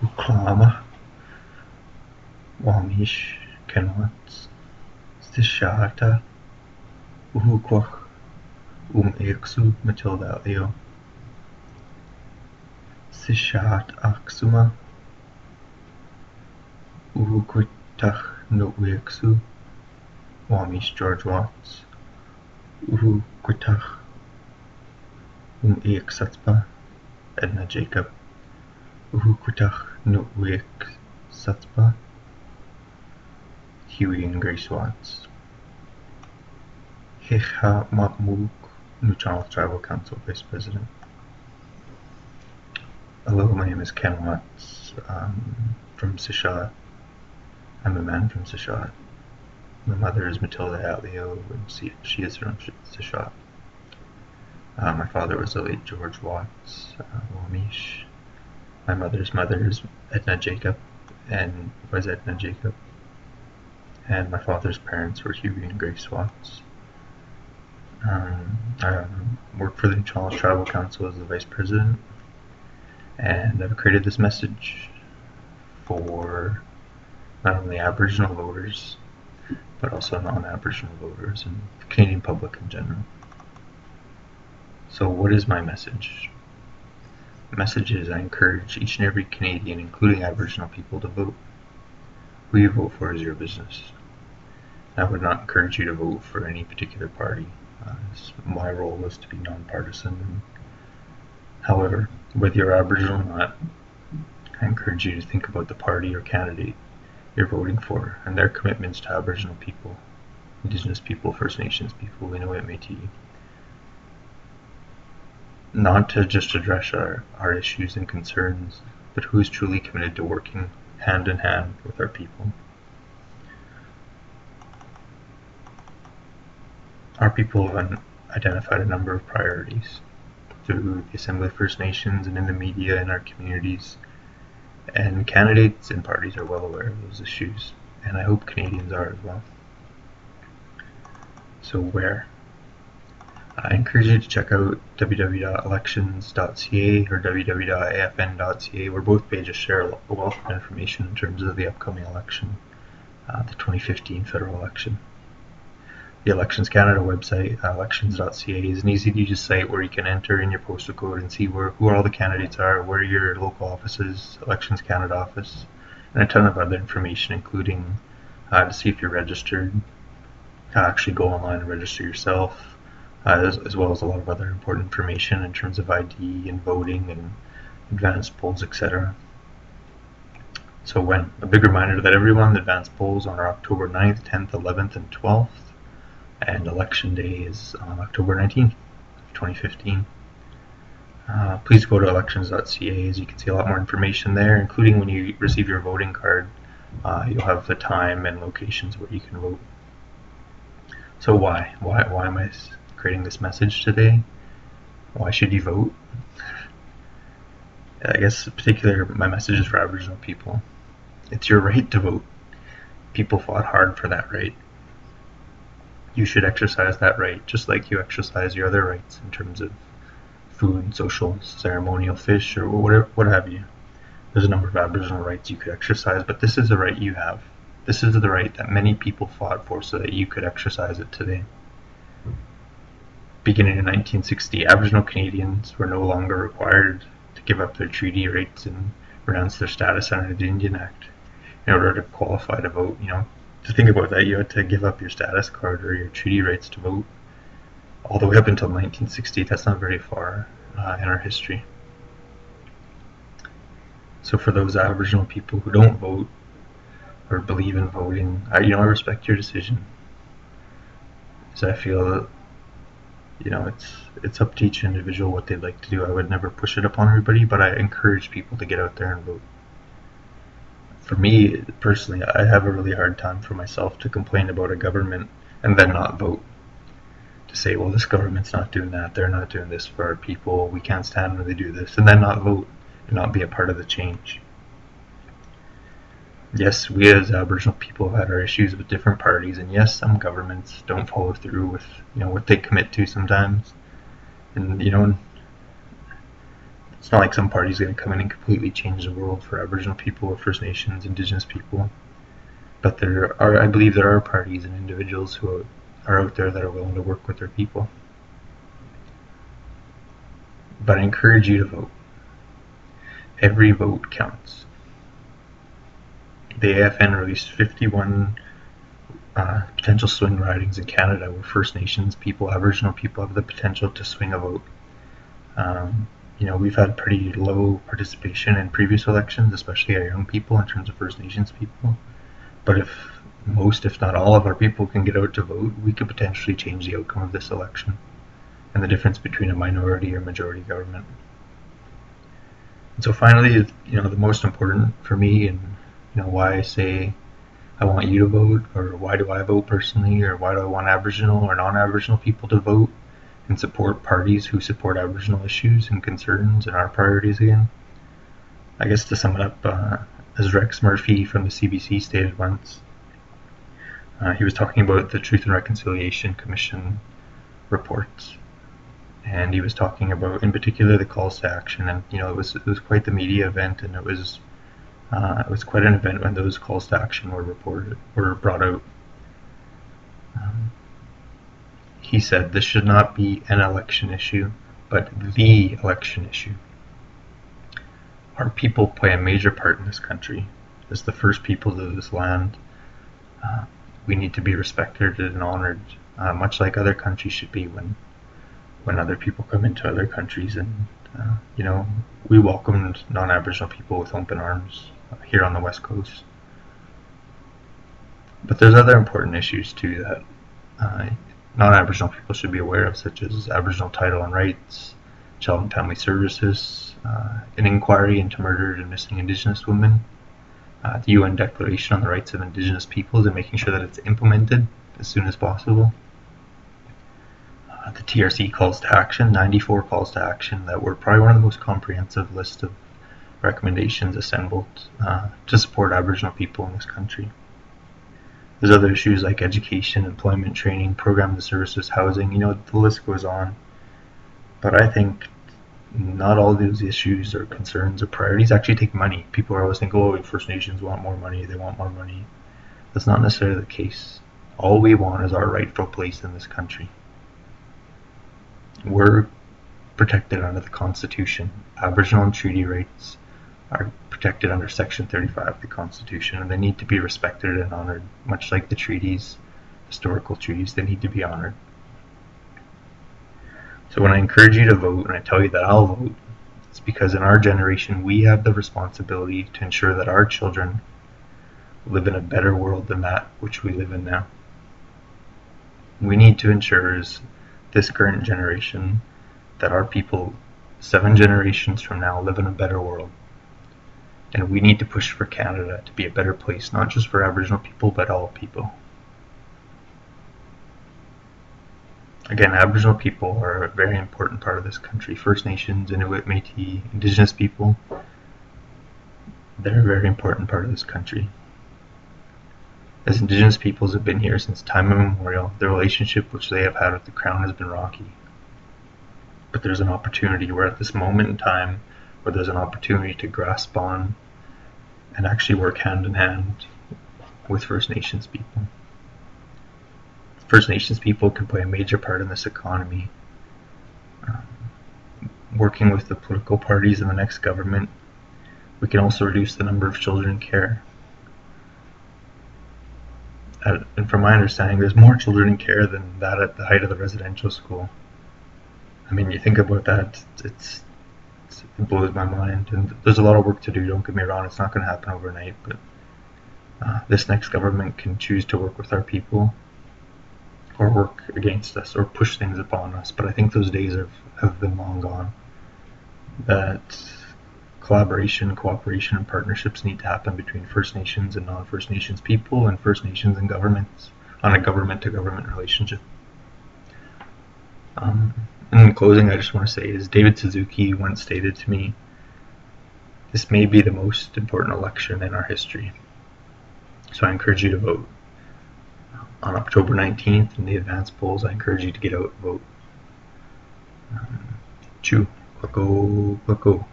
Uklama, Wamish, Kenwats, Stishata, Uhukwach, Exu, Matilda Leo, Sishat Aksuma, Uhukwitach no Exu, Wamish George Watts, Uhukwitach, Exatspa, Edna Jacob, Uhukwitach no Exatspa, Huey and Grace Watts. Hecha Matmuk, Nuu-chah-nulth Tribal Council Vice President. Hello, my name is Ken Watts from Sishat. I'm a man from Sishat. My mother is Matilda Atleo, and she is from Sishat. My father was the late George Watts, Wamish. My mother's mother is Edna Jacob, and was Edna Jacob. And my father's parents were Huey and Grace Watts. I work for the Nuu-chah-nulth Tribal Council as the Vice President, and I've created this message for not only Aboriginal voters, but also non-Aboriginal voters and the Canadian public in general. So what is my message? The message is I encourage each and every Canadian, including Aboriginal people, to vote. Who you vote for is your business. I would not encourage you to vote for any particular party. My role is to be non-partisan. However, whether you're Aboriginal or not, I encourage you to think about the party or candidate you're voting for and their commitments to Aboriginal people, Indigenous people, First Nations people, Inuit, Métis. Not to just address our issues and concerns, but who is truly committed to working hand in hand with our people. Our people have identified a number of priorities through the Assembly of First Nations and in the media in our communities, and candidates and parties are well aware of those issues, and I hope Canadians are as well. So where? I encourage you to check out www.elections.ca or www.afn.ca, where both pages share a wealth of information in terms of the upcoming election, the 2015 federal election. The Elections Canada website, elections.ca, is an easy-to-use site where you can enter in your postal code and see who all the candidates are, where your local offices, Elections Canada office, and a ton of other information, including to see if you're registered, actually go online and register yourself, as well as a lot of other important information in terms of ID and voting and advanced polls, etc. So when? A big reminder that everyone, the advanced polls are October 9th, 10th, 11th, and 12th. And election day is on October 19th, 2015. Please go to elections.ca, as you can see a lot more information there, including when you receive your voting card. You'll have the time and locations where you can vote. So why? Why am I creating this message today? Why should you vote? I guess in particular my message is for Aboriginal people. It's your right to vote. People fought hard for that right. You should exercise that right, just like you exercise your other rights in terms of food, social, ceremonial, fish, or whatever, what have you. There's a number of Aboriginal rights you could exercise, but this is the right you have. This is the right that many people fought for so that you could exercise it today. Beginning in 1960, Aboriginal Canadians were no longer required to give up their treaty rights and renounce their status under the Indian Act in order to qualify to vote. To think about that, you had to give up your status card or your treaty rights to vote. All the way up until 1960, that's not very far in our history. So for those Aboriginal people who don't vote or believe in voting, I respect your decision. So I feel that, it's up to each individual what they'd like to do. I would never push it upon everybody, but I encourage people to get out there and vote. For me, personally, I have a really hard time for myself to complain about a government and then not vote. To say, well, this government's not doing that, they're not doing this for our people, we can't stand when they do this, and then not vote and not be a part of the change. Yes, we as Aboriginal people have had our issues with different parties, and yes, some governments don't follow through with what they commit to sometimes. And It's not like some party's going to come in and completely change the world for Aboriginal people or First Nations, Indigenous people. But I believe there are parties and individuals who are out there that are willing to work with their people. But I encourage you to vote. Every vote counts. The AFN released 51 potential swing ridings in Canada where First Nations people, Aboriginal people have the potential to swing a vote. We've had pretty low participation in previous elections, especially our young people in terms of First Nations people. But if most, if not all of our people can get out to vote, we could potentially change the outcome of this election and the difference between a minority or majority government. And so finally, the most important for me, and why I say I want you to vote, or why do I vote personally, or why do I want Aboriginal or non-Aboriginal people to vote and support parties who support Aboriginal issues and concerns and our priorities again. I guess to sum it up, as Rex Murphy from the CBC stated once, he was talking about the Truth and Reconciliation Commission reports, and he was talking about, in particular, the calls to action. And it was quite the media event, and it was quite an event when those calls to action were brought out. He said this should not be an election issue, but the election issue. Our people play a major part in this country. As the first peoples of this land, we need to be respected and honored, much like other countries should be when other people come into other countries. And we welcomed non-Aboriginal people with open arms here on the West Coast. But there's other important issues too that non-Aboriginal people should be aware of, such as Aboriginal title and rights, child and family services, an inquiry into murdered and missing Indigenous women, the UN Declaration on the Rights of Indigenous Peoples, and making sure that it's implemented as soon as possible. The TRC calls to action, 94 calls to action that were probably one of the most comprehensive list of recommendations assembled to support Aboriginal people in this country. There's other issues like education, employment, training, programs and services, housing, the list goes on. But I think not all those issues or concerns or priorities actually take money. People are always thinking, oh, First Nations want more money, they want more money. That's not necessarily the case. All we want is our rightful place in this country. We're protected under the Constitution. Aboriginal and treaty rights are protected under Section 35 of the Constitution, and they need to be respected and honored, much like the treaties, historical treaties, they need to be honored. So when I encourage you to vote, and I tell you that I'll vote, it's because in our generation we have the responsibility to ensure that our children live in a better world than that which we live in now. We need to ensure as this current generation that our people 7 generations from now live in a better world. And we need to push for Canada to be a better place, not just for Aboriginal people, but all people. Again, Aboriginal people are a very important part of this country. First Nations, Inuit, Métis, Indigenous people, they're a very important part of this country. As Indigenous peoples have been here since time immemorial, the relationship which they have had with the Crown has been rocky. But there's an opportunity, we're at this moment in time where there's an opportunity to grasp on and actually work hand in hand with First Nations people. First Nations people can play a major part in this economy. Working with the political parties in the next government, we can also reduce the number of children in care. And from my understanding, there's more children in care than that at the height of the residential school. I mean, you think about that, it blows my mind. And there's a lot of work to do, don't get me wrong, it's not going to happen overnight, but this next government can choose to work with our people or work against us or push things upon us. But I think those days have been long gone. That collaboration, cooperation, and partnerships need to happen between First Nations and non-First Nations people and First Nations and governments on a government-to-government relationship. In closing, I just want to say, as David Suzuki once stated to me, this may be the most important election in our history. So I encourage you to vote. On October 19th in the advance polls, I encourage you to get out and vote. Chew. Go.